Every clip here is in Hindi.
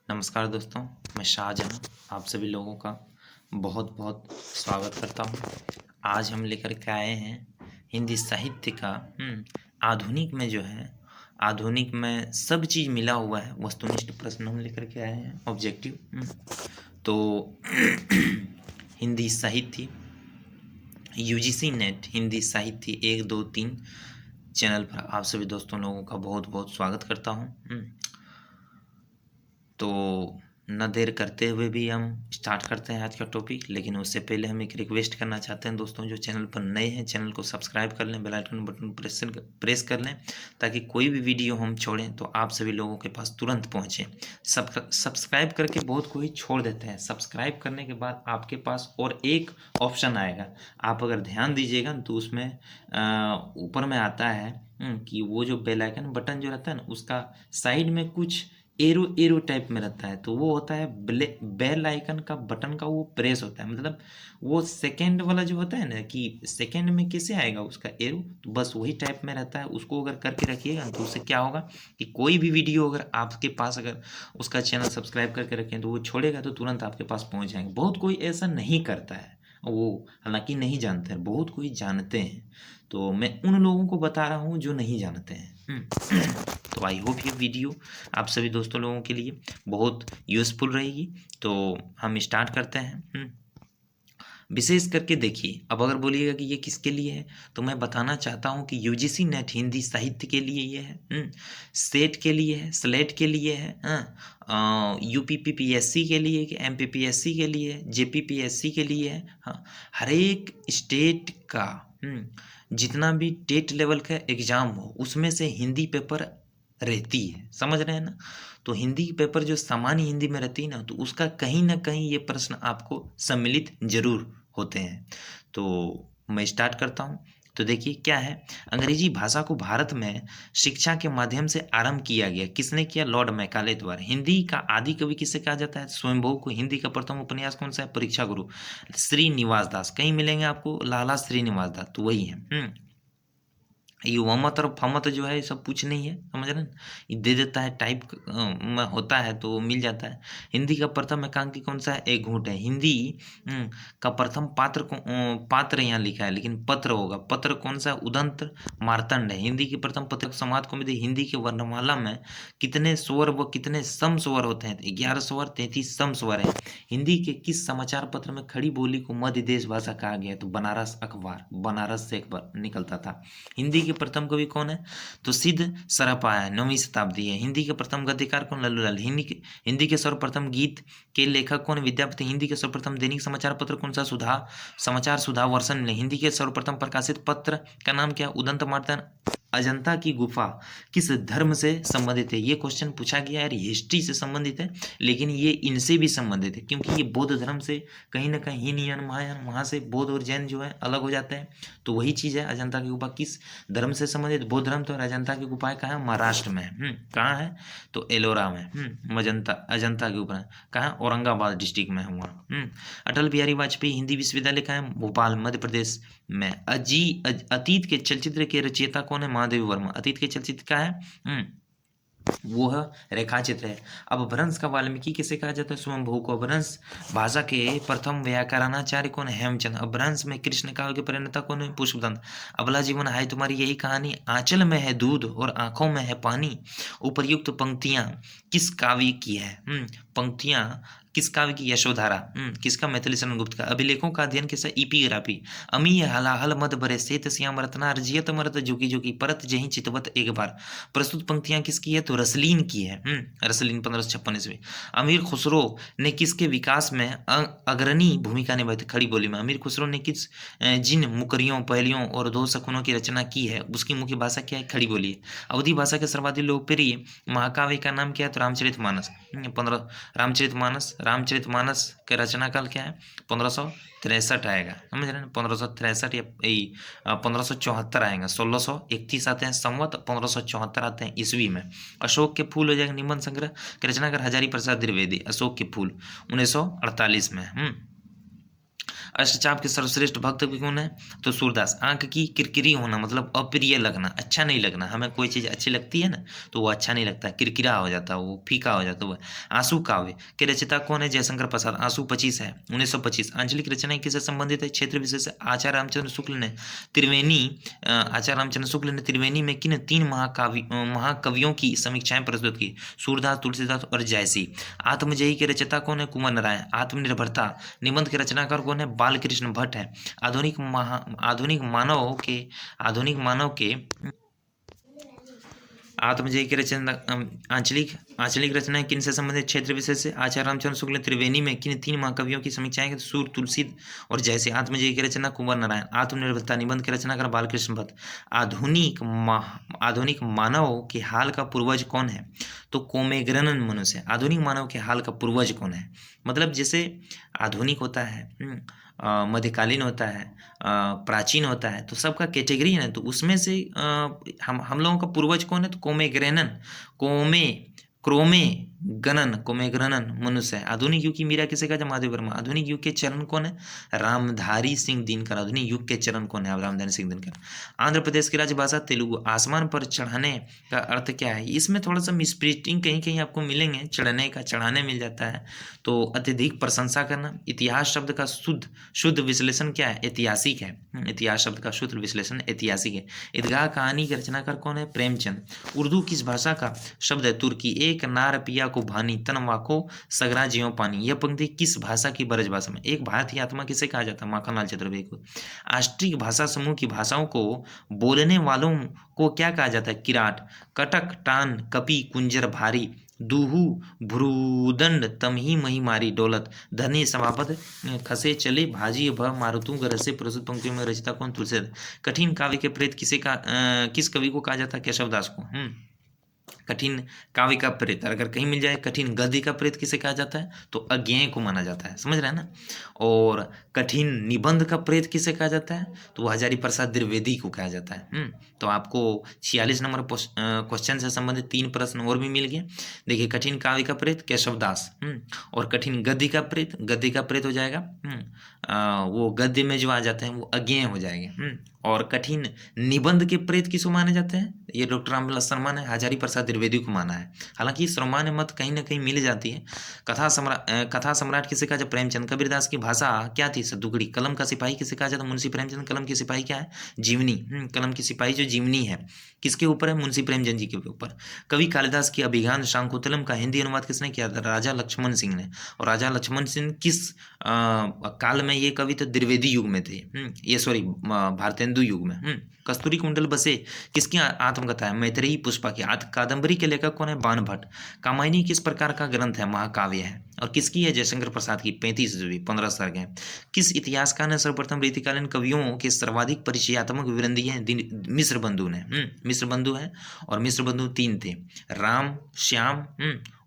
नमस्कार दोस्तों, मैं शाहजहां आप सभी लोगों का बहुत बहुत स्वागत करता हूं। आज हम लेकर के आए हैं हिंदी साहित्य का आधुनिक में जो है, आधुनिक में सब चीज़ मिला हुआ है, वस्तुनिष्ठ प्रश्न हम लेकर के आए हैं, ऑब्जेक्टिव। तो हिंदी साहित्य यूजीसी नेट हिंदी साहित्य 1 2 3 चैनल पर आप सभी दोस्तों लोगों का बहुत बहुत स्वागत करता हूं। तो न देर करते हुए भी हम स्टार्ट करते हैं आज का टॉपिक। लेकिन उससे पहले हम एक रिक्वेस्ट करना चाहते हैं दोस्तों, जो चैनल पर नए हैं चैनल को सब्सक्राइब कर लें, बेल आइकन बटन प्रेस कर लें, ताकि कोई भी वीडियो हम छोड़ें तो आप सभी लोगों के पास तुरंत पहुँचे। सब्सक्राइब करके बहुत कोई छोड़ देते हैं। सब्सक्राइब करने के बाद आपके पास और एक ऑप्शन आएगा, आप अगर ध्यान दीजिएगा तो उसमें ऊपर में आता है कि वो जो बेल आइकन बटन जो रहता है ना, उसका साइड में कुछ एरो एरो टाइप में रहता है, तो वो होता है बेल आइकन का बटन का वो प्रेस होता है। मतलब वो सेकंड वाला जो होता है ना, कि सेकंड में कैसे आएगा उसका एरो, तो बस वही टाइप में रहता है। उसको अगर करके रखिएगा तो उससे क्या होगा कि कोई भी वीडियो अगर आपके पास अगर उसका चैनल सब्सक्राइब करके रखें तो वो छोड़ेगा तो तुरंत आपके पास पहुंच जाएंगे। बहुत कोई ऐसा नहीं करता है, वो हालांकि नहीं जानते हैं, बहुत कोई जानते हैं। तो मैं उन लोगों को बता रहा हूँ जो नहीं जानते हैं। तो आई होप ये वीडियो आप सभी दोस्तों लोगों के लिए बहुत यूज़फुल रहेगी। तो हम स्टार्ट करते हैं। विशेष करके देखिए, अब अगर बोलिएगा कि ये किसके लिए है, तो मैं बताना चाहता हूँ कि यूजीसी नेट हिंदी साहित्य के लिए ये है, सेट के लिए है, स्लेट के लिए है, यूपीपीपीएससी के लिए, एमपीपीएससी के लिए, जेपीपीएससी के लिए है। हाँ, हर एक स्टेट का जितना भी टेट लेवल का एग्जाम हो उसमें से हिंदी पेपर रहती है, समझ रहे हैं ना। तो हिंदी पेपर जो सामान्य हिंदी में रहती है ना, तो उसका कहीं ना कहीं ये प्रश्न आपको सम्मिलित जरूर होते हैं। तो मैं स्टार्ट करता हूँ। तो देखिए क्या है, अंग्रेजी भाषा को भारत में शिक्षा के माध्यम से आरंभ किया गया। किसने किया? लॉर्ड मैकाले द्वारा। हिंदी का आदि कवि किसे कहा जाता है? स्वयंभू को। हिंदी का प्रथम उपन्यास कौन सा है? परीक्षा गुरु, श्रीनिवास दास। कहीं मिलेंगे आपको लाला श्रीनिवास दास, तो वही है। ये वमत और फमत जो है ये सब कुछ नहीं है, समझ रहे हैं। ये दे देता है टाइप में होता है तो मिल जाता है। हिंदी का प्रथम एकांकी कौन सा है? एक घूंट है। हिंदी का प्रथम पात्र यहाँ लिखा है, लेकिन पत्र होगा। पत्र कौन सा? उदंत मार्तंड है। हिंदी के प्रथम पत्र समाज को मिले। हिंदी के वर्णमाला में कितने स्वर व कितने सम स्वर होते हैं? 11 स्वर 33 सम स्वर है। हिंदी के किस समाचार पत्र में खड़ी बोली को मध्य देश भाषा कहा गया? तो बनारस अखबार, बनारस से अखबार निकलता था। हिंदी के प्रथम कवि कौन है? तो सिद्ध सरपा है, 9वीं शताब्दी है। हिंदी के प्रथम गद्यकार कौन? लल्लू। हिंदी के सर्वप्रथम गीत के लेखक कौन? विद्यापति। हिंदी के सर्वप्रथम दैनिक समाचार पत्र कौन सा? सुधा समाचार, सुधा वर्षन। हिंदी के सर्वप्रथम प्रकाशित पत्र का नाम क्या? उदंत मार्तन। अजंता की गुफा किस धर्म से संबंधित है? ये क्वेश्चन पूछा गया है, हिस्ट्री से संबंधित है, लेकिन ये इनसे भी संबंधित है, क्योंकि ये बौद्ध धर्म से कहीं ना कहीं हीनयान महायान, वहाँ से बौद्ध और जैन जो है अलग हो जाते हैं। तो वही चीज़ है। अजंता की गुफा किस धर्म से संबंधित? बौद्ध धर्म। तो अजंता की गुफाएं कहाँ है? महाराष्ट्र में है। कहाँ है? तो एलोरा में। अजंता की गुफा कहाँ है? औरंगाबाद डिस्ट्रिक्ट में है वहाँ। अटल बिहारी वाजपेयी हिंदी विश्वविद्यालय कहाँ है? भोपाल, मध्य प्रदेश में। अतीत के चलचित्र के रचयिता कौन है? महादेवी वर्मा। अतीत के चलचित्र का है वो है रेखा चित्र है। अब भ्रंश का वाल्मीकि किसे कहा जाता है? स्वयंभू को। भ्रंश भाषा के प्रथम व्याकरणाचार्य कौन है? हेमचंद। अब भ्रंश में कृष्ण काव्य के प्रणेता कौन है? पुष्पदंत। अबला जीवन हाय तुम्हारी यही कहानी, आंचल में है दूध और आंखों में है पानी। उपर्युक्त पंक्तियां किस काव्य की है? पंक्तियां किस काव्य की? यशोधारा। किसका? मैथिली शरण गुप्त का। अभिलेखों का अध्ययन किसका? इपिग्राफी। अमीय हलाहल मद भरे सेत श्याम रत्ना अर्जियत मरत झुकी झुकी परत जही चितवत एक बार। प्रस्तुत पंक्तियां किसकी है? तो रसलीन की है। रसलीन 1556 ईस्वी। अमीर खुसरो ने किसके विकास में अग्रणी भूमिका निभाई थी? खड़ी बोली में। अमीर खुसरो ने किस जिन मुकरियों, पहलियों और दो शकुनों की रचना की है उसकी मुख्य भाषा क्या है? खड़ी बोली है। अवधी भाषा के सर्वाधिक लोकप्रिय महाकाव्य का नाम क्या है? तो रामचरितमानस। रामचरितमानस के रचना काल क्या है? 1563 आएगा, समझ रहे हैं। 1563 या 1574 आएगा। 1631 आते हैं संवत, 1574 आते हैं ईस्वी में। अशोक के फूल हो जाएगा निबंध संग्रह के रचनाकार हजारी प्रसाद द्विवेदी। अशोक के फूल 1948 में। अष्टचाप के सर्वश्रेष्ठ भक्त भी कौन है? तो सूरदास। आंख की किरकिरी होना मतलब अप्रिय लगना, अच्छा नहीं लगना। हमें कोई चीज़ अच्छी लगती है ना तो वो अच्छा नहीं लगता, किरकिरा हो जाता है, वो फीका हो जाता है। आंसू काव्य के रचयिता कौन है? जयशंकर प्रसाद। आंसू 25 है 1925। आंचलिक रचनाएं किससे संबंधित है? क्षेत्र विशेष से। आचार्य रामचंद्र शुक्ल ने त्रिवेणी आचार्य रामचंद्र शुक्ल ने त्रिवेणी में किन 3 महाकवियों की समीक्षाएं प्रस्तुत की? सूरदास, तुलसीदास और जयसी। आत्मजयी के रचयिता कौन है? कुंवर नारायण। आत्मनिर्भरता निबंध के रचनाकार कौन है? बालकृष्ण भट्ट है। आधुनिक मानव के आत्मजयी की रचना आंचलिक रचनाएं किन से संबंधित? क्षेत्र विशेष से। आचार्य रामचंद्र शुक्ल ने त्रिवेणी में किन 3 महाकवियों की समीक्षाएं की? सूर, तुलसी और जैसे। आत्मजयी की रचना कुंवर नारायण। आत्मनिर्भरता निबंध की रचनाकार बालकृष्ण भट्ट। आधुनिक मानव के हाल का पूर्वज कौन है? तो कोमेग्रनन मनुष्य। आधुनिक मानव के हाल का पूर्वज कौन है? मतलब जैसे आधुनिक होता है, मध्यकालीन होता है, प्राचीन होता है, तो सबका कैटेगरी है ना, तो उसमें से हम लोगों का पूर्वज कौन है? तो कोमेग्रनन मनुष्य है। आधुनिक युग की मीरा किसे कहा? महादेव वर्मा। आधुनिक युग के चरण कौन है? रामधारी सिंह दिनकर। आधुनिक युग के चरण कौन है? रामधारी सिंह दिनकर। आंध्र प्रदेश की राजभाषा तेलुगु। आसमान पर चढ़ाने का अर्थ क्या है? इसमें थोड़ा सा मिसप्रिंटिंग कहीं कहीं आपको मिलेंगे, चढ़ने का चढ़ाने मिल जाता है, तो अत्यधिक प्रशंसा करना। इतिहास शब्द का शुद्ध विश्लेषण क्या है? ऐतिहासिक है। इतिहास शब्द का शुद्ध विश्लेषण ऐतिहासिक है। ईदगाह कहानी के रचनाकार कौन है? प्रेमचंद। उर्दू किस भाषा का शब्द है? तुर्की। एक नार पिया को भानी तन वाको सगरा जियो पानी। यह पंक्ति किस भाषा की ब्रज भाषा में? एक भारतीय आत्मा किसे कहा जाता है? माखनलाल चतुर्वेदी को। आष्टिक भाषा समूह की भाषाओं को बोलने वालों को क्या कहा जाता है? किराट। कटक, टान, कपि, कुंजर, भारी। दूहू, भ्रूदंड, तमही, मही, मारी, दौलत। धनी, सभापत, खसे चले, भाजी, भ, मारुतु, गरसे। प्रस्तुत पंक्तियों में रचिता कौन? तुलसीदास। कठिन काव्य के प्रेत किस कवि को कहा जाता है? केशवदास को। कठिन काव्य का प्रेत अगर कहीं मिल जाए। कठिन गद्य का प्रेत किसे कहा जाता है? तो अज्ञेय को माना जाता है, समझ रहे हैं ना। और कठिन निबंध का प्रेत किसे कहा जाता है? तो हजारी प्रसाद द्विवेदी को कहा जाता है। तो आपको 46 नंबर क्वेश्चन से संबंधित 3 प्रश्न और भी मिल गए। देखिए, कठिन काव्य का प्रेत केशवदास। और कठिन गद्य का प्रेत हो जाएगा वो गद्य में जो आ जाते हैं वो अज्ञेय हो जाएंगे। और कठिन निबंध के प्रेत किसको माने जाते हैं? ये डॉक्टर रामविलास शर्मा ने हजारी प्रसाद द्विवेदी को माना है। हालांकि सामान्य मत कहीं ना कहीं मिल जाती है। कथा सम्राट किसे कहा जाता? प्रेमचंद। कबीरदास की भाषा क्या थी? सद्दुगड़ी। कलम का सिपाही किसे कहा जाता? मुंशी प्रेमचंद। कलम की सिपाही क्या है? जीवनी। कलम की सिपाही जो जीवनी है किसके ऊपर है? मुंशी प्रेमचंद जी के ऊपर। कवि कालिदास की अभिज्ञान शाकुंतलम का हिंदी अनुवाद किसने किया था? राजा लक्ष्मण सिंह ने। और राजा लक्ष्मण सिंह किस काल में ये कवि तो द्विवेदी युग में थे, ये सॉरी भारतेंदु युग में। कस्तूरी कुंडल बसे किसकी आत्मकथा है? मैत्रेयी पुष्पा की। कादंबरी के लेखक कौन है? बाण भट्ट। कामायनी किस प्रकार का ग्रंथ है? महाकाव्य है। और किसकी है? जयशंकर प्रसाद की। 35 ईस्वी 15 सर्ग है। किस इतिहासकार ने सर्वप्रथम रीतिकालीन कवियों के सर्वाधिक परिचयात्मक विवरण दिए हैं? मिश्र बंधु ने। मिश्र बंधु है। और मिश्र बंधु 3 थे, राम, श्याम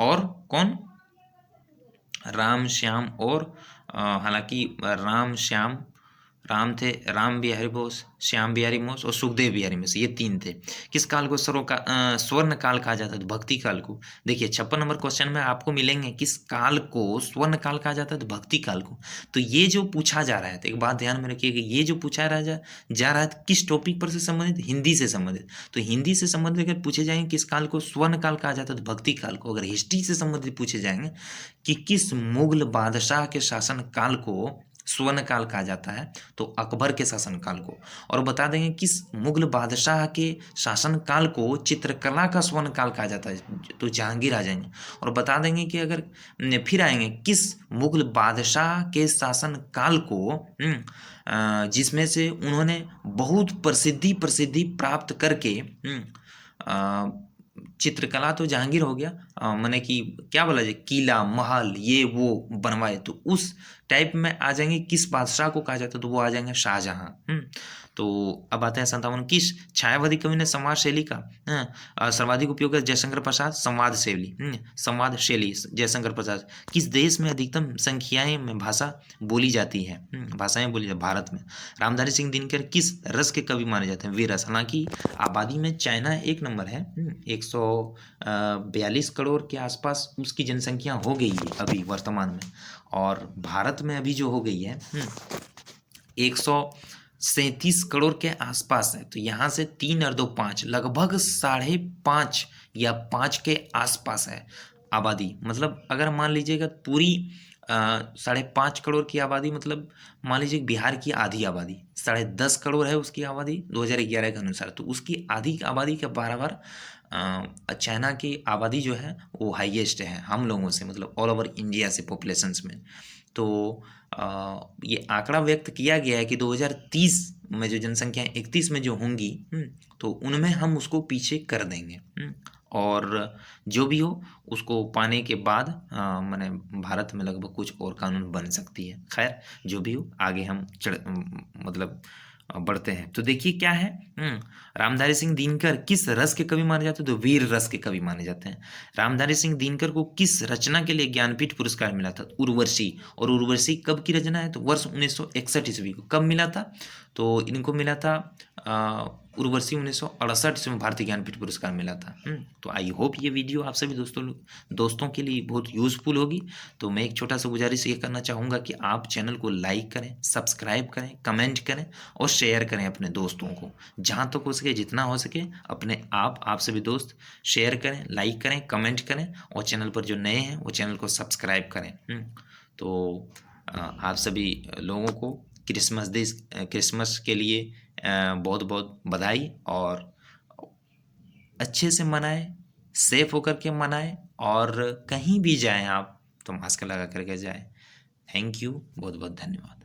और कौन? राम, श्याम और हालांकि राम थे, राम बिहारी बोस, श्याम बिहारी बोस और सुखदेव बिहारी बोस, ये 3 थे। किस काल को स्वर्ण काल कहा जाता है? तो भक्ति काल को। देखिए 56 नंबर क्वेश्चन में आपको मिलेंगे किस काल को स्वर्ण काल कहा जाता है? तो भक्ति काल को। तो ये जो पूछा जा रहा है, तो एक बात ध्यान में रखिएगा, ये जो पूछा जा रहा है किस टॉपिक पर से संबंधित? हिंदी से संबंधित। तो हिंदी से संबंधित अगर पूछे जाएंगे किस काल को स्वर्ण काल कहा जाता है? तो भक्ति काल को। अगर हिस्ट्री से संबंधित पूछे जाएंगे कि किस मुगल बादशाह के शासन काल को स्वर्ण काल कहा जाता है? तो अकबर के शासन काल को। और बता देंगे किस मुगल बादशाह के शासन काल को चित्रकला का स्वर्ण काल कहा जाता है? तो जहांगीर आ जाएंगे। और बता देंगे कि अगर फिर आएंगे किस मुगल बादशाह के शासन काल को जिसमें से उन्होंने बहुत प्रसिद्धि प्राप्त करके चित्रकला तो जहांगीर हो गया, माने कि क्या बोला जाए, किला महल ये वो बनवाए, तो उस टाइप में आ जाएंगे। किस बादशाह को कहा जाता है? तो वो आ जाएंगे शाहजहां। तो अब आते हैं 57 किस छायावादी कवि ने संवाद शैली का सर्वाधिक उपयोग है? जयशंकर प्रसाद। संवाद शैली जयशंकर प्रसाद। किस देश में अधिकतम संख्याएं में भाषा बोली जाती है? भाषाएं बोली जाती भारत में। रामधारी सिंह दिनकर किस रस के कवि माने जाते हैं? वीर रस। हालांकि आबादी में चाइना 1 नंबर है, 100 142 करोड़ के आसपास उसकी जनसंख्या हो गई है अभी वर्तमान में। और भारत में अभी जो हो गई है 137 करोड़ के आसपास है। तो यहाँ से 3 और 2 5 लगभग 5.5 या 5 के आसपास है आबादी। मतलब अगर मान लीजिएगा पूरी 5.5 करोड़ की आबादी, मतलब मान लीजिए बिहार की आधी आबादी 10.5 करोड़ है उसकी आबादी 2011 के अनुसार। तो उसकी आधी आबादी के बराबर चाइना की आबादी जो है वो हाईएस्ट है हम लोगों से, मतलब ऑल ओवर इंडिया से पॉपुलेशंस में। तो ये आंकड़ा व्यक्त किया गया है कि 2030 में जो जनसंख्या 31 में जो होंगी तो उनमें हम उसको पीछे कर देंगे। और जो भी हो उसको पाने के बाद माने भारत में लगभग कुछ और कानून बन सकती है। खैर जो भी हो आगे हम मतलब बढ़ते हैं। तो देखिए क्या है, रामधारी सिंह दिनकर किस रस के कवि माने जाते हैं? तो वीर रस के कवि माने जाते हैं। रामधारी सिंह दिनकर को किस रचना के लिए ज्ञानपीठ पुरस्कार मिला था? उर्वशी। और उर्वशी कब की रचना है? तो वर्ष 1961 ईस्वी को। कब मिला था? तो इनको मिला था उर्वशी 1968 ईस्वी में भारतीय ज्ञानपीठ पुरस्कार मिला था। तो आई होप ये वीडियो आप सभी दोस्तों के लिए बहुत यूजफुल होगी। तो मैं एक छोटा सा गुजारिश ये करना चाहूँगा कि आप चैनल को लाइक करें, सब्सक्राइब करें, कमेंट करें और शेयर करें अपने दोस्तों को। जहाँ तक हो सके, जितना हो सके अपने आप सभी दोस्त शेयर करें, लाइक करें, कमेंट करें और चैनल पर जो नए हैं वो चैनल को सब्सक्राइब करें। तो आप सभी लोगों को क्रिसमस के लिए बहुत बहुत बधाई, और अच्छे से मनाएं, सेफ होकर के मनाएं, और कहीं भी जाएं आप तो मास्क लगा करके जाएं। थैंक यू, बहुत बहुत धन्यवाद।